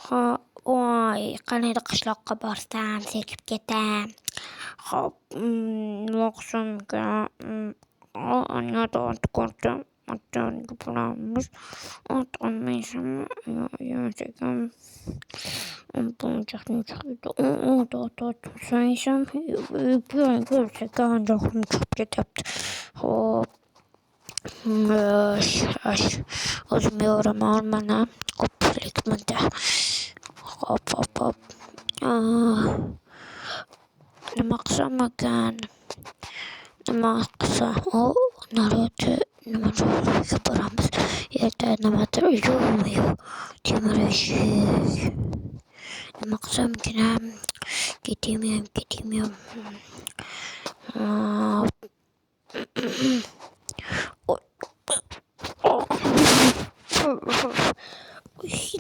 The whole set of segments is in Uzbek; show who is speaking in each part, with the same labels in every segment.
Speaker 1: Voy, qaniydi qishloqqa borsam, sekib ketam. Hop, nima qilsam ekan? Anada ot ko'rdim. Otdan gapiramiz. Ot olmaysanmi? Yemas ekan. Bunchakni chiqdi. Ot so'ysam, ko'rsa ekan, jahlim chiqib ketyapti. Hop. O'zim yoraman mana ko'pchilikmanda. Hop. Nima qilsam ekan? Nima joyga boramiz? Yerda nimadir yo'q. Temir eshik. Nima qilsam ekan? Ketmayman.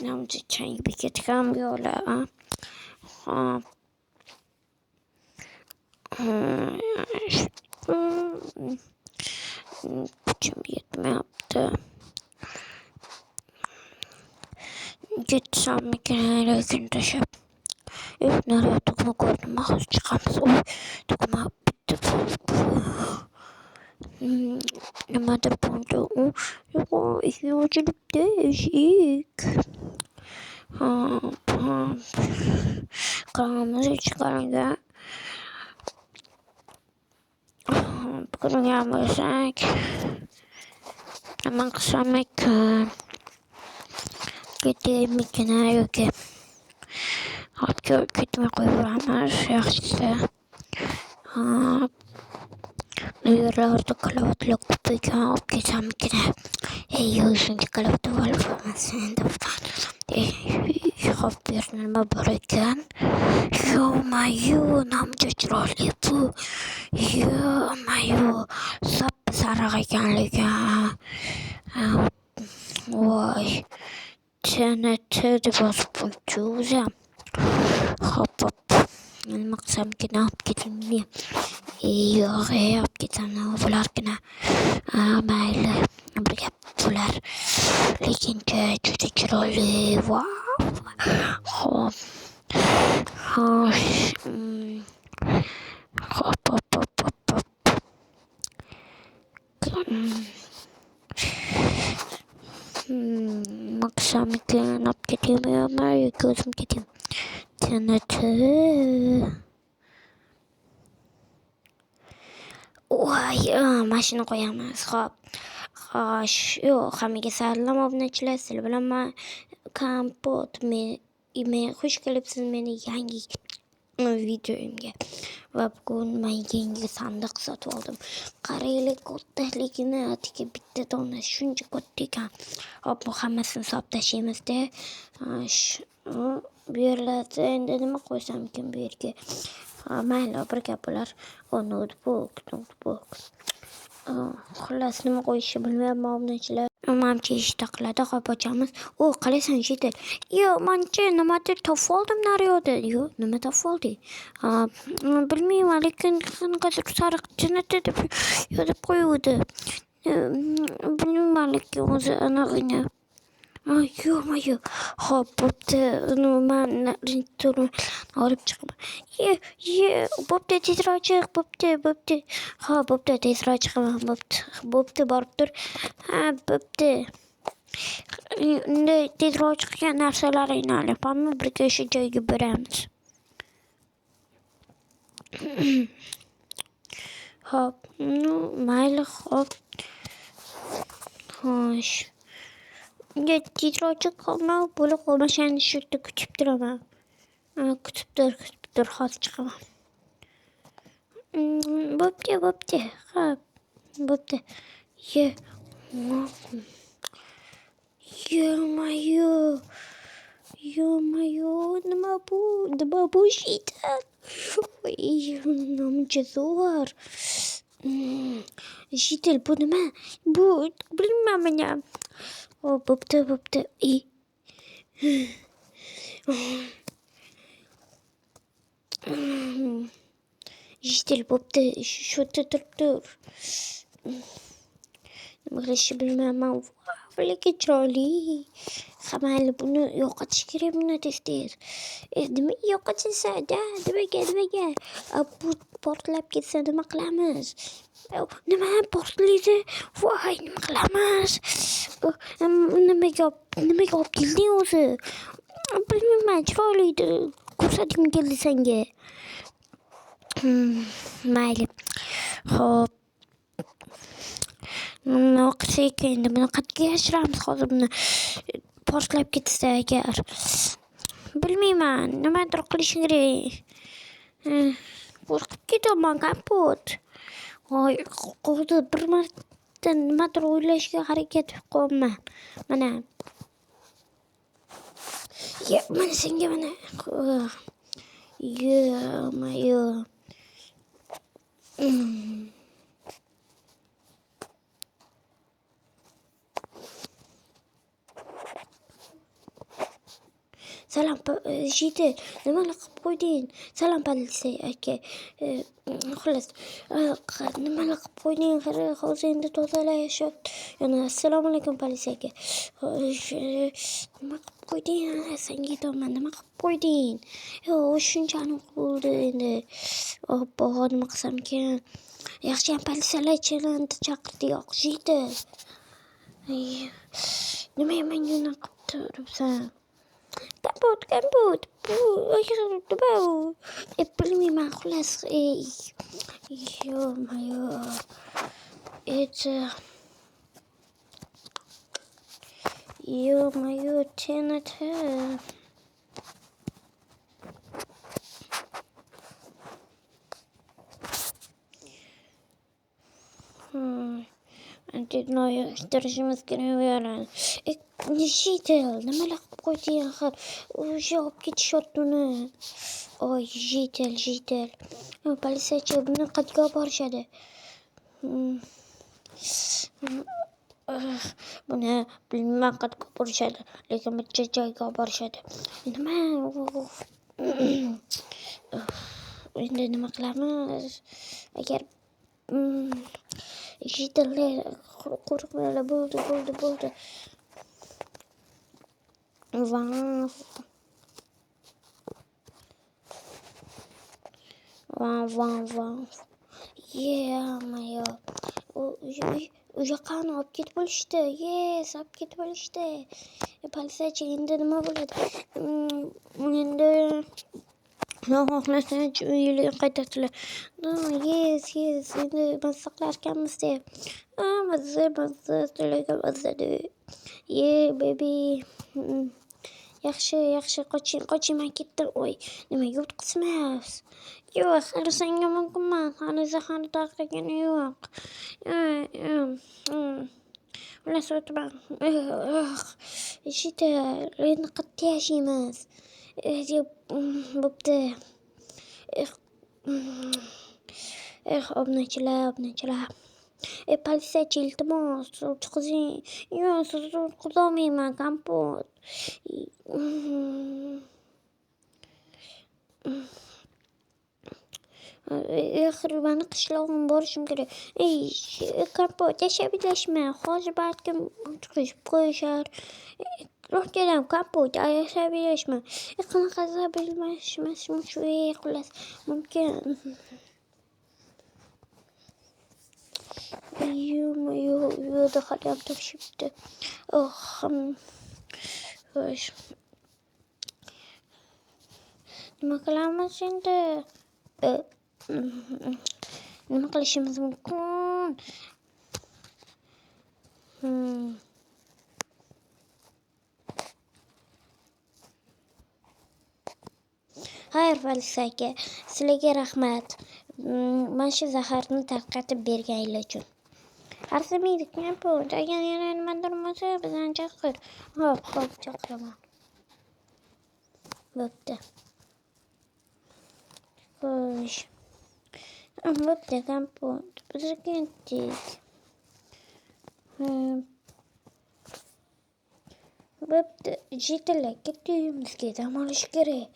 Speaker 1: Namja chang bekatgan yo'la. Kuchim yetmayapti. Ketsammikan lekin tashlab. Naryoq tugma ko'rdim, hozir chiqamiz. Tugma bitta. Nimadir bo'ldi. Ochilibdi eshik. Qiramiz ichkariga. Kirgan bo'lsak, nima qilsam ekan? Ketaymikan yoki ketmay qo'yaveramiz, yaxshisi. Bu yerlarda kalavotlar ko'p ekan, olib ketammikan. Shuncha kalavot olib bormasin deb. Hop, bu yerda nima bor ekan? Yo-mayo, namcha chiroyli bu. Yo-mayo, sariq ekan lekin. Voy, TNT deb yozib qo'yibdi o'zim. Hop. Nima qilsam ekan? Olib ketingmi? Yo'q, olib ketaman bulargina. Mayli, bir gap bo'lar. Lekin juda chiroyli. Hop. Nima qilsam ekan? Olib ketaymi yoki o'zim ketaymi? TNT. Voy, mashina qo'yamiz. Xo'sh, yo'q, hammaga salom obunachilar. Sizlar bilan men Kompot. Xush kelibsiz meni yangi videoimga. Va bugun men yangi sandiq sotib oldim. Qaranglar, kattaligini, atigi bitta dona shuncha katta ekan. Hop, bu hammasini solib tashlaymiz-da. Bu yerlarda endi nima qo'ysam ekan bu yerga? Mayli, bir gap bo'lar. Notebook. Xullas, nima qo'yishni bilmayapman obunachilar. Mamcha ishda qiladi. Hop, ochamiz. Qaraysan, jetel. Mancha nimadir topib oldim naryoqda. Nima topib olding? Bilmayman, lekin qanaqadir sariq TNT deb yozib qo'yuvdi. Bilmayman, lekin o'zi anaqini. Yo'q. Hop, bo'pti. Men ringtonni olib chiqaman. Bo'pti, tezroq chiq, bo'pti. Bo'pti, tezroq chiqaman, bo'pti, borib tur. Bo'pti. Endi tezroq chiqgan narsalaringni olib, hamma birga o'sha joyga boramiz. Hop, mayli, hop. Xo'sh. Tezroq chiqaman, bo'lib qolmashani shu yerda kutib turaman. Kutib tur, hozir chiqaman. Bo'pti. Bo'pti. Yo-mayo, nima bu shiydan? Namcha zo'r. Shitel, bu nima? Bu bilmayman. Bo'pti. Shitel, bo'pti. Shu yerda tur. Nima qilishni bilmayman. lekin chiroyli. Mayli, buni yo'qotish kerak, buni tez. Nimaga yo'qotishsa-da? Nimaga? Bu portlab ketsa nima qilamiz? Nima portlaydi? Voy, nima qilamiz? Nimaga olib kelding o'zi? Bilmayman, chiroyli edi. Ko'rsatgim keldi senga. Mayli. Xo'p. Nima qilsak endi? Buni qayerga yashiramiz hozir buni? Portlab ketsa agar. Bilmayman, nimadir qilish kerak. Qo'rqib ketaman, Kompot. Voy, hozir bir marta nimadir o'ylashga harakat qilaman. Mana. Mana senga mana. Yo. Salom, Jidel, nima qilib qo'yding? Salom, politsiya aka. Xullas, nima qilib qo'yding? Hozir endi tozalashyapti. Yana assalomu alaykum, politsiya aka. Nima qilib qo'yding? Senga aytaman, nima qilib qo'yding? Shunchani bo'ldi endi. Obbo, nima qilsam ekan? Yaxshiyam politsiyachilarni chaqirdik, Jidel. Nima menga unaqa qilib turibsan? Kompot, bilmayman, xullas, yo-mayo, TNT. Antidoyashtirishimiz kerak bo'ladi. Jidel, nimalar qilib qo'yding axir? O'sha olib ketishyapti uni. Oy, Jidel. Politsiyachi buni qayerga olib borishadi? Buni bilmayman qayerga olib borishadi, lekin bitta joyga olib borishadi. Nima? Endi nima qilamiz? Agar Jidel, qo'rqmanglar, bo'ldi. Wow. Mayo. U yoqani olib ketib bo'lishdi. Yes, olib ketib bo'lishdi. Politsiyachi endi nima bo'ladi? Endi xohlasang uyga qaytadilar. Yes, endi mazza qilarkanmiz deb. Mazza. Baby. Yaxshi, qoching, men ketdim. Oy, nimaga o'tqizmayapsiz? Yo'q, hali senga mumkinman. Hali zahar taqilgani yo'q. Xullas o'tman. Jidel, endi qayerda yashaymiz? Bo'pti. Obnachilar. Politsiyachi, iltimos, o'tqizing. Yo'q, sizni o'tqizolmayman, Kompot. Mani qishlog'im borishim kerak. Kompot, yashabilashma. Hozir balkim chiqishib qo'yishar. Ro'kalam, Kompot, yashabilashma. Qanaqa bilmashim shu, xullas, mumkin. Yo'da haliyam turishibdi. Xo'sh. Nima qilamiz endi? Nima qilishimiz mumkin? Xayr, politsiya aka, sizlarga rahmat. Mana shu zaharni tarqatib berganingiz uchun. Arzimaydi, Kompot. Agar yana nimadir bo'lsa, bizani chaqir. Xo'p, chaqiraman. Bo'pti. Xo'sh. Bo'pti, Kompot. Biz ketdik. Bo'pti. Jidel, ketdingizga dam olish kerak.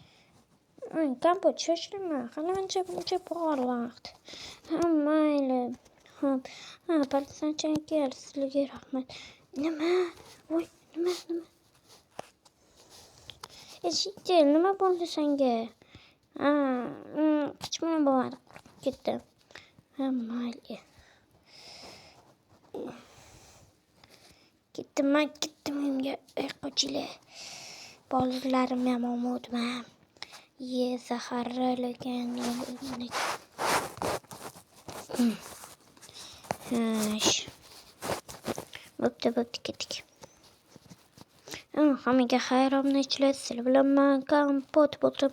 Speaker 1: Kompot, shoshilma. Hali ancha bor vaqt. Mayli. Politsiyachi aka, sizlarga rahmat. Nima? Voy, nima? Eshitchi, nima bo'ldi senga? Qichqirma bo'lmadi. Ketdi. Mayli. Ketdim uyimga. Qo'chinglar. Bolalarım yomon bo'ldi. Zaharlagan bo'pti ketdik. Hammaga xayr, obunachilar. Sizlar bilan men kompot bo'ldim.